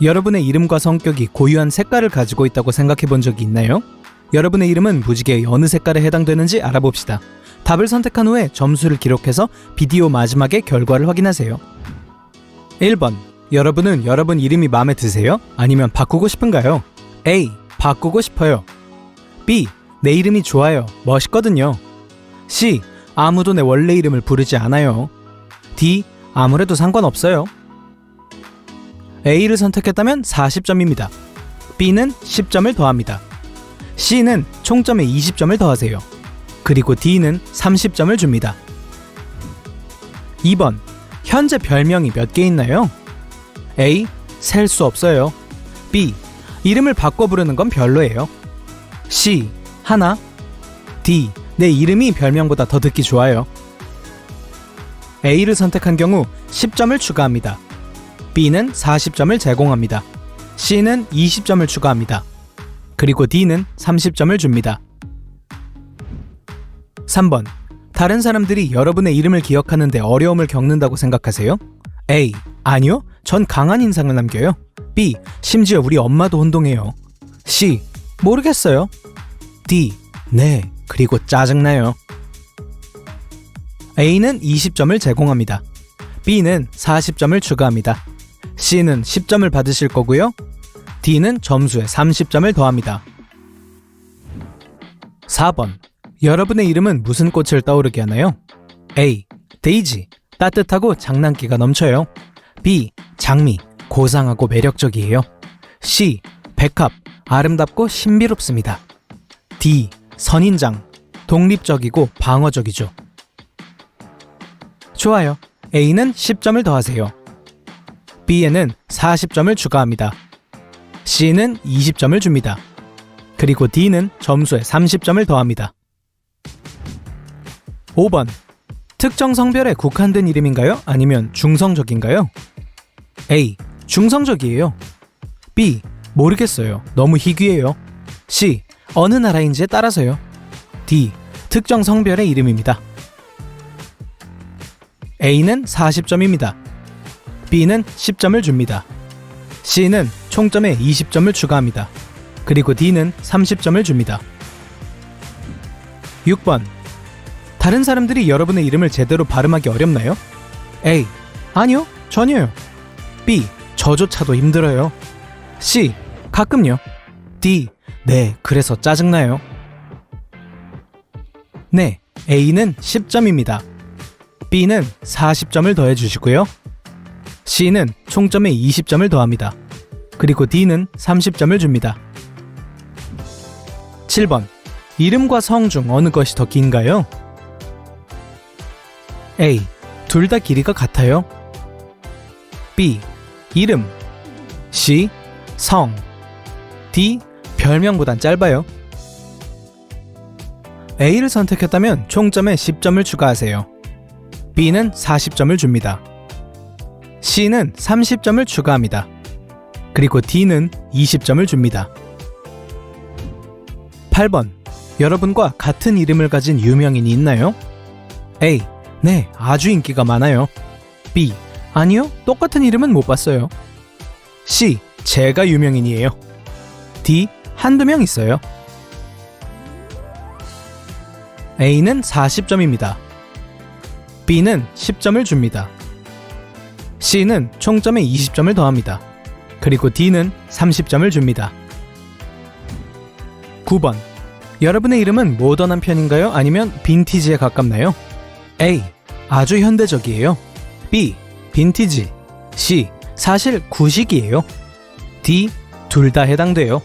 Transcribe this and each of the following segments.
여러분의 이름과 성격이 고유한 색깔을 가지고 있다고 생각해 본 적이 있나요? 여러분의 이름은 무지개의 어느 색깔에 해당되는지 알아봅시다. 답을 선택한 후에 점수를 기록해서 비디오 마지막에 결과를 확인하세요. 1번. 여러분은 여러분 이름이 마음에 드세요? 아니면 바꾸고 싶은가요? A. 바꾸고 싶어요. B. 내 이름이 좋아요. 멋있거든요. C. 아무도 내 원래 이름을 부르지 않아요. D. 아무래도 상관없어요. A를 선택했다면 40점입니다. B는 10점을 더합니다. C는 총점에 20점을 더하세요. 그리고 D는 30점을 줍니다. 2번. 현재 별명이 몇 개 있나요? A. 셀 수 없어요. B. 이름을 바꿔 부르는 건 별로예요. C. 하나. D. 내 이름이 별명보다 더 듣기 좋아요. A를 선택한 경우 10점을 추가합니다. B는 40점을 제공합니다. C는 20점을 추가합니다. 그리고 D는 30점을 줍니다. 3번. 다른 사람들이 여러분의 이름을 기억하는데 어려움을 겪는다고 생각하세요? A. 아니요. 전 강한 인상을 남겨요. B. 심지어 우리 엄마도 혼동해요. C. 모르겠어요. D. 네. 그리고 짜증나요. A는 20점을 제공합니다. B는 40점을 추가합니다. C는 10점을 받으실 거고요. D는 점수에 30점을 더합니다. 4번. 여러분의 이름은 무슨 꽃을 떠오르게 하나요? A. 데이지. 따뜻하고 장난기가 넘쳐요. B. 장미. 고상하고 매력적이에요. C. 백합. 아름답고 신비롭습니다. D. 선인장. 독립적이고 방어적이죠. 좋아요. A는 10점을 더하세요. B에는 40점을 추가합니다. C는 20점을 줍니다. 그리고 D는 점수에 30점을 더합니다. 5번. 특정 성별에 국한된 이름인가요? 아니면 중성적인가요? A. 중성적이에요. B. 모르겠어요. 너무 희귀해요. C. 어느 나라인지에 따라서요. D. 특정 성별의 이름입니다. A는 40점입니다. B는 10점을 줍니다. C는 총점에 20점을 추가합니다. 그리고 D는 30점을 줍니다. 6번. 다른 사람들이 여러분의 이름을 제대로 발음하기 어렵나요? A. 아니요, 전혀요. B. 저조차도 힘들어요. C. 가끔요. D. 네, 그래서 짜증나요. 네, A는 10점입니다. B는 40점을 더해주시고요. C는 총점에 20점을 더합니다. 그리고 D는 30점을 줍니다. 7번. 이름과 성 중 어느 것이 더 긴가요? A. 둘 다 길이가 같아요. B. 이름. C. 성. D. 별명보단 짧아요. A를 선택했다면 총점에 10점을 추가하세요. B는 40점을 줍니다. C는 30점을 추가합니다. 그리고 D는 20점을 줍니다. 8번. 여러분과 같은 이름을 가진 유명인이 있나요? A. 네, 아주 인기가 많아요. B. 아니요, 똑같은 이름은 못 봤어요. C. 제가 유명인이에요. D. 한두 명 있어요. A는 40점입니다. B는 10점을 줍니다. C는 총점에 20점을 더합니다. 그리고 D는 30점을 줍니다. 9번. 여러분의 이름은 모던한 편인가요? 아니면 빈티지에 가깝나요? A. 아주 현대적이에요. B. 빈티지. C. 사실 구식이에요. D. 둘 다 해당돼요.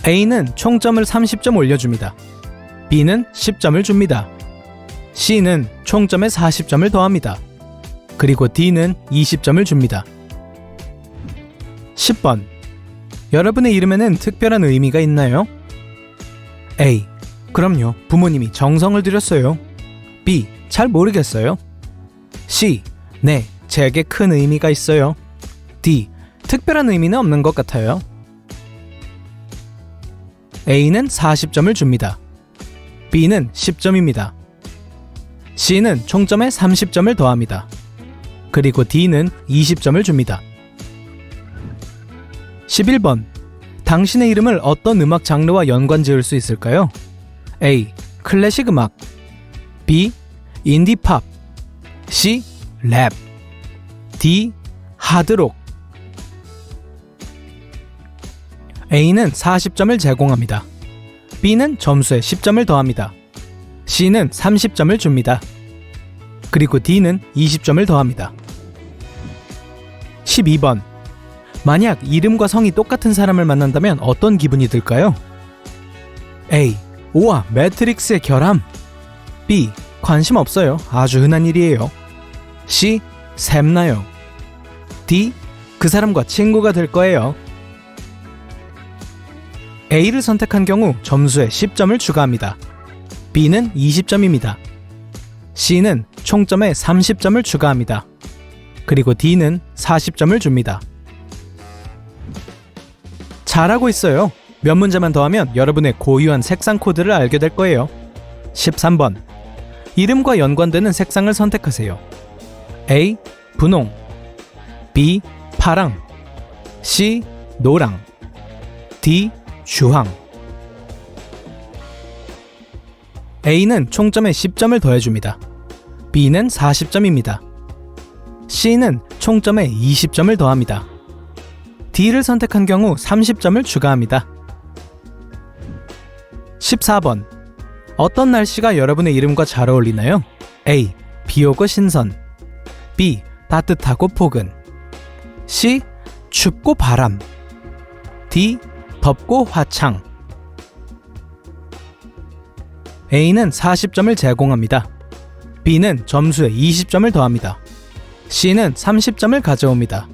A는 총점을 30점 올려줍니다. B는 10점을 줍니다. C는 총점에 40점을 더합니다. 그리고 D는 20점을 줍니다. 10번. 여러분의 이름에는 특별한 의미가 있나요? A. 그럼요. 부모님이 정성을 들였어요. B. 잘 모르겠어요. C. 네, 제게 큰 의미가 있어요. D. 특별한 의미는 없는 것 같아요. A는 40점을 줍니다. B는 10점입니다. C는 총점에 30점을 더합니다. 그리고 D는 20점을 줍니다. 11번. 당신의 이름을 어떤 음악 장르와 연관 지을 수 있을까요? A. 클래식 음악, B. 인디 팝, C. 랩, D. 하드록. A는 40점을 제공합니다. B는 점수에 10점을 더합니다. C는 30점을 줍니다. 그리고 D는 20점을 더합니다. 12번. 만약 이름과 성이 똑같은 사람을 만난다면 어떤 기분이 들까요? A. 우와, 매트릭스의 결함. B. 관심 없어요. 아주 흔한 일이에요. C. 샘나요. D. 그 사람과 친구가 될 거예요. A를 선택한 경우 점수에 10점을 추가합니다. B는 20점입니다. C는 총점에 30점을 추가합니다. 그리고 D는 40점을 줍니다. 잘하고 있어요. 몇 문제만 더하면 여러분의 고유한 색상 코드를 알게 될 거예요. 13번. 이름과 연관되는 색상을 선택하세요. A. 분홍, B. 파랑, C. 노랑, D. 주황. A는 총점에 10점을 더해줍니다. B는 40점입니다. C는 총점에 20점을 더합니다. D를 선택한 경우 30점을 추가합니다. 14번. 어떤 날씨가 여러분의 이름과 잘 어울리나요? A. 비 오고 신선, B. 따뜻하고 포근, C. 춥고 바람, D. 덥고 화창. A는 40점을 제공합니다. B는 점수에 20점을 더합니다. C는 30점을 가져옵니다.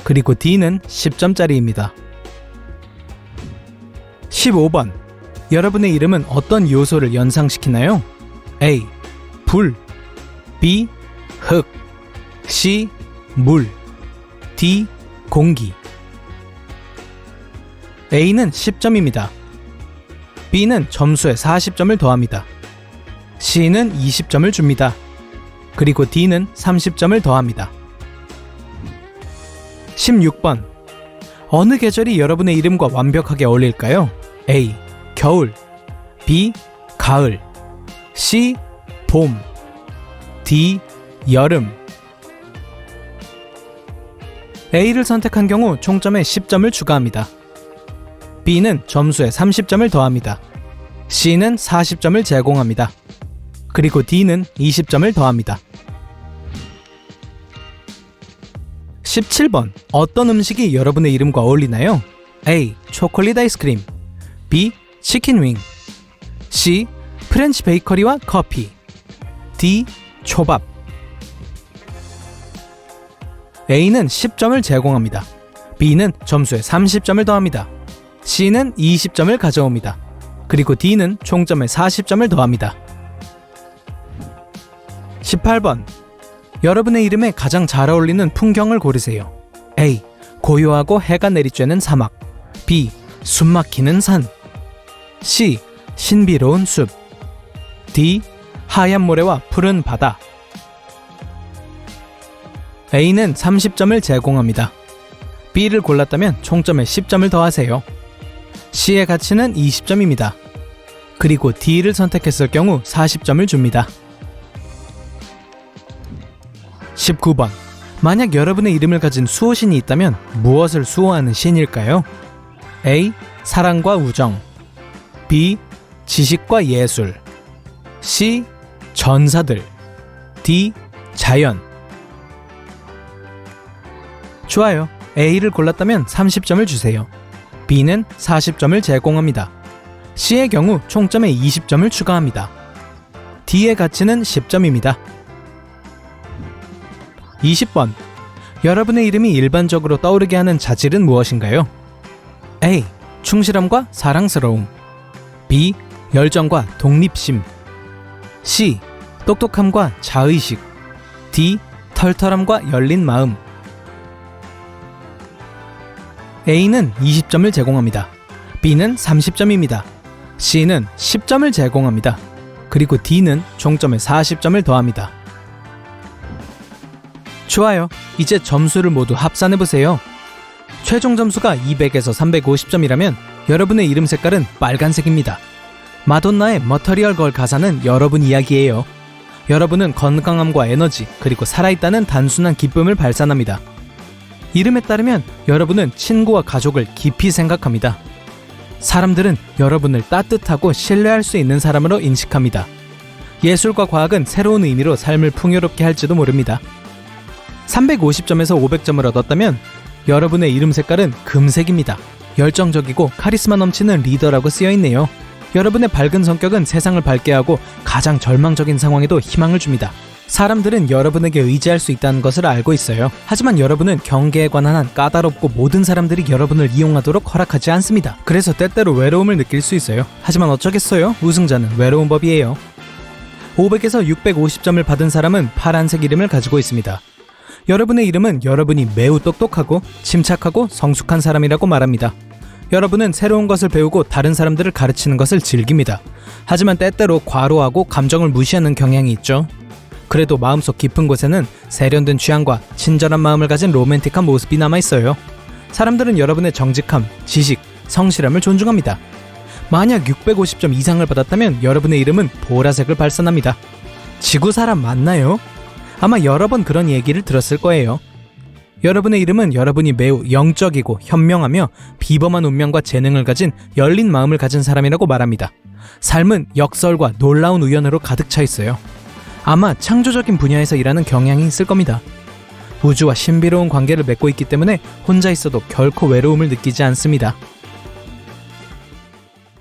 그리고 D는 10점짜리입니다. 15번. 여러분의 이름은 어떤 요소를 연상시키나요? A. 불, B. 흙, C. 물, D. 공기. A는 10점입니다. B는 점수에 40점을 더합니다. C는 20점을 줍니다. 그리고 D는 30점을 더합니다. 16번. 어느 계절이 여러분의 이름과 완벽하게 어울릴까요? A. 겨울, B. 가을, C. 봄, D. 여름. A를 선택한 경우 총점에 10점을 추가합니다. B는 점수에 30점을 더합니다. C는 40점을 제공합니다. 그리고 D는 20점을 더합니다. 17번. 어떤 음식이 여러분의 이름과 어울리나요? A. 초콜릿 아이스크림, B. 치킨 윙, C. 프렌치 베이커리와 커피, D. 초밥. A는 10점을 제공합니다. B는 점수에 30점을 더합니다. C는 20점을 가져옵니다. 그리고 D는 총점에 40점을 더합니다. 18번. 여러분의 이름에 가장 잘 어울리는 풍경을 고르세요. A. 고요하고 해가 내리쬐는 사막, B. 숨막히는 산, C. 신비로운 숲, D. 하얀 모래와 푸른 바다. A는 30점을 제공합니다. B를 골랐다면 총점에 10점을 더하세요. C의 가치는 20점입니다. 그리고 D를 선택했을 경우 40점을 줍니다. 19번. 만약 여러분의 이름을 가진 수호신이 있다면 무엇을 수호하는 신일까요? A. 사랑과 우정, B. 지식과 예술, C. 전사들, D. 자연. 좋아요. A를 골랐다면 30점을 주세요. B는 40점을 제공합니다. C의 경우 총점에 20점을 추가합니다. D의 가치는 10점입니다. 20번. 여러분의 이름이 일반적으로 떠오르게 하는 자질은 무엇인가요? A. 충실함과 사랑스러움, B. 열정과 독립심, C. 똑똑함과 자의식, D. 털털함과 열린 마음. A는 20점을 제공합니다. B는 30점입니다. C는 10점을 제공합니다. 그리고 D는 총점에 40점을 더합니다. 좋아요. 이제 점수를 모두 합산해보세요. 최종 점수가 200에서 350점이라면 여러분의 이름 색깔은 빨간색입니다. 마돈나의 머터리얼 걸 가사는 여러분 이야기예요. 여러분은 건강함과 에너지 그리고 살아있다는 단순한 기쁨을 발산합니다. 이름에 따르면 여러분은 친구와 가족을 깊이 생각합니다. 사람들은 여러분을 따뜻하고 신뢰할 수 있는 사람으로 인식합니다. 예술과 과학은 새로운 의미로 삶을 풍요롭게 할지도 모릅니다. 350점에서 500점을 얻었다면 여러분의 이름 색깔은 금색입니다. 열정적이고 카리스마 넘치는 리더라고 쓰여있네요. 여러분의 밝은 성격은 세상을 밝게 하고 가장 절망적인 상황에도 희망을 줍니다. 사람들은 여러분에게 의지할 수 있다는 것을 알고 있어요. 하지만 여러분은 경계에 관한 한 까다롭고 모든 사람들이 여러분을 이용하도록 허락하지 않습니다. 그래서 때때로 외로움을 느낄 수 있어요. 하지만 어쩌겠어요? 우승자는 외로운 법이에요. 500에서 650점을 받은 사람은 파란색 이름을 가지고 있습니다. 여러분의 이름은 여러분이 매우 똑똑하고 침착하고 성숙한 사람이라고 말합니다. 여러분은 새로운 것을 배우고 다른 사람들을 가르치는 것을 즐깁니다. 하지만 때때로 과로하고 감정을 무시하는 경향이 있죠. 그래도 마음속 깊은 곳에는 세련된 취향과 친절한 마음을 가진 로맨틱한 모습이 남아있어요. 사람들은 여러분의 정직함, 지식, 성실함을 존중합니다. 만약 650점 이상을 받았다면 여러분의 이름은 보라색을 발산합니다. 지구 사람 맞나요? 아마 여러 번 그런 얘기를 들었을 거예요. 여러분의 이름은 여러분이 매우 영적이고 현명하며 비범한 운명과 재능을 가진 열린 마음을 가진 사람이라고 말합니다. 삶은 역설과 놀라운 우연으로 가득 차 있어요. 아마 창조적인 분야에서 일하는 경향이 있을 겁니다. 우주와 신비로운 관계를 맺고 있기 때문에 혼자 있어도 결코 외로움을 느끼지 않습니다.